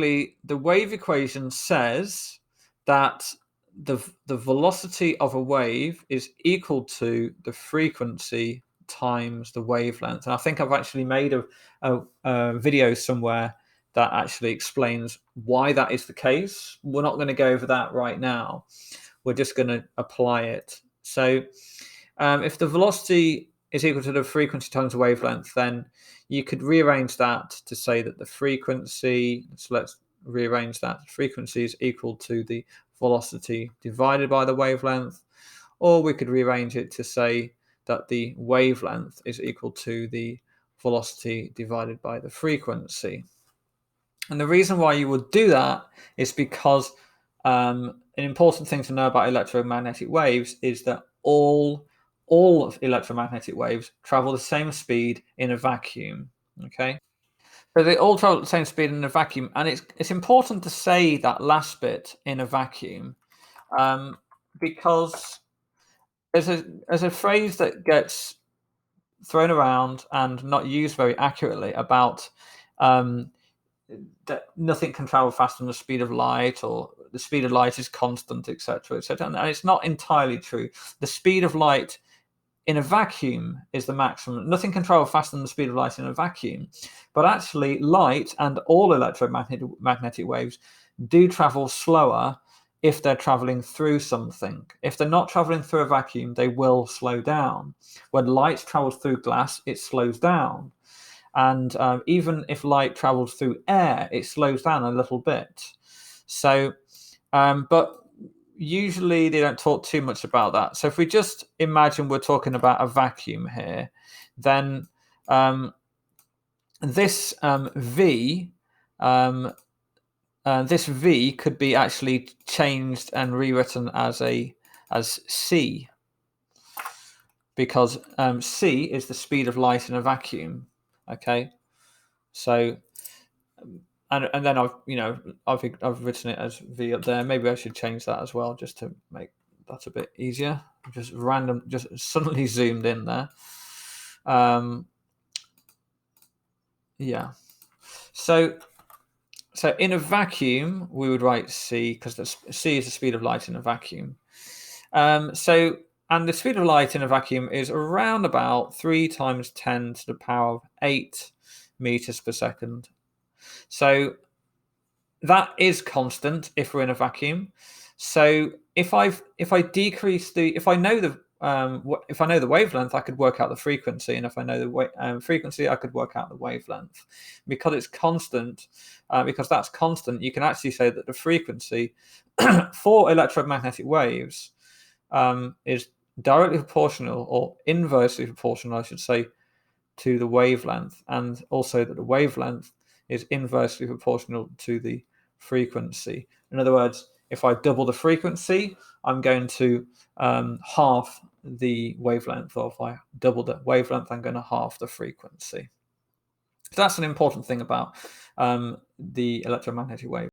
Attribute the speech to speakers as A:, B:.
A: the wave equation says that the velocity of a wave is equal to the frequency times the wavelength. And I think I've actually made a video somewhere that actually explains why that is the case. We're not going to go over that right now. We're just going to apply it. So if the velocity is equal to the frequency times the wavelength, then you could rearrange that to say that the frequency, so let's rearrange that, frequency is equal to the velocity divided by the wavelength, or we could rearrange it to say that the wavelength is equal to the velocity divided by the frequency. And the reason why you would do that is because an important thing to know about electromagnetic waves is that all of electromagnetic waves travel the same speed in a vacuum. Okay, so they all travel at the same speed in a vacuum, and it's important to say that last bit, in a vacuum, because there's a phrase that gets thrown around and not used very accurately about that nothing can travel faster than the speed of light, or the speed of light is constant, etc., etc. And it's not entirely true. The speed of light in a vacuum is the maximum. Nothing can travel faster than the speed of light in a vacuum. But actually, light and all electromagnetic waves do travel slower if they're traveling through something. If they're not traveling through a vacuum, they will slow down. When light travels through glass, it slows down. And even if light travels through air, it slows down a little bit. So, but usually they don't talk too much about that. So if we just imagine we're talking about a vacuum here, then this V, this V could be actually changed and rewritten as C, because C is the speed of light in a vacuum. Okay, so and then I've written it as V up there. Maybe I should change that as well, just to make that a bit easier. Just suddenly zoomed in there. Yeah. So in a vacuum, we would write C, because C is the speed of light in a vacuum. And the speed of light in a vacuum is around about 3 × 10 to the power of 8 meters per second. So that is constant if we're in a vacuum. So if I decrease if I know the wavelength, I could work out the frequency, and if I know the frequency, I could work out the wavelength. Because it's constant, because that's constant, you can actually say that the frequency for electromagnetic waves is directly proportional, or inversely proportional, I should say, to the wavelength, and also that the wavelength is inversely proportional to the frequency. In other words, if I double the frequency, I'm going to half the wavelength, or if I double the wavelength, I'm going to half the frequency. So that's an important thing about the electromagnetic wave.